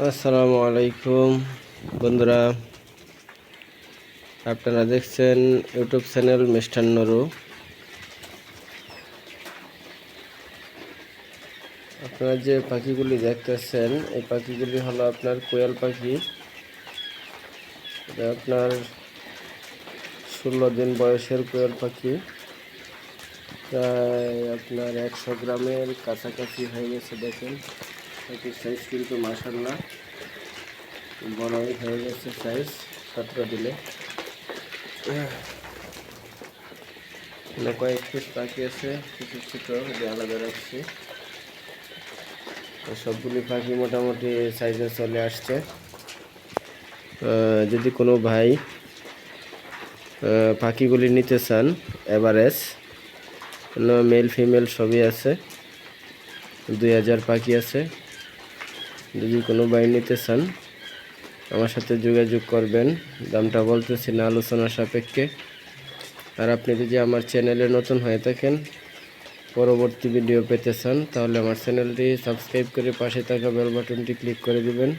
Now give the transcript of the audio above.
আসসালামু আলাইকুম বন্ধুরা, আপনারা দেখছেন ইউটিউব চ্যানেল মিস্টার নুরু। আপনারা যে পাখিগুলি দেখতেছেন এই পাখিগুলি হলো আপনার কোয়েল পাখি। এটা আপনার 16 দিন বয়সের কোয়েল পাখি। প্রায় আপনার 100 গ্রামের কাছাকাছি হয়ে গেছে। দেখেন পাখির সাইজ কিন্তু মাশাআল্লাহ বড়ই হয়ে গেছে সাইজ 17 দিলে। কয়েক পিস পাখি আছে, কিছু ছোট যে আলাদা রাখছি। সবগুলি পাখি মোটামুটি সাইজে চলে আসছে। যদি কোনো ভাই পাখিগুলি নিতে চান, এভারেজ মেল ফিমেল সবই আছে, 2000 পাখি আছে। যদি কোনো ভাই নিতে চান আমার সাথে যোগাযোগ করবেন, দামটা বলতেছি না আলোচনা সাপেক্ষে। আর আপনি যদি আমার চ্যানেলে নতুন হয়ে থাকেন, পরবর্তী ভিডিও পেতে চান, তাহলে আমার চ্যানেলটি সাবস্ক্রাইব করে পাশে থাকা বেল বাটনটি ক্লিক করে দিবেন।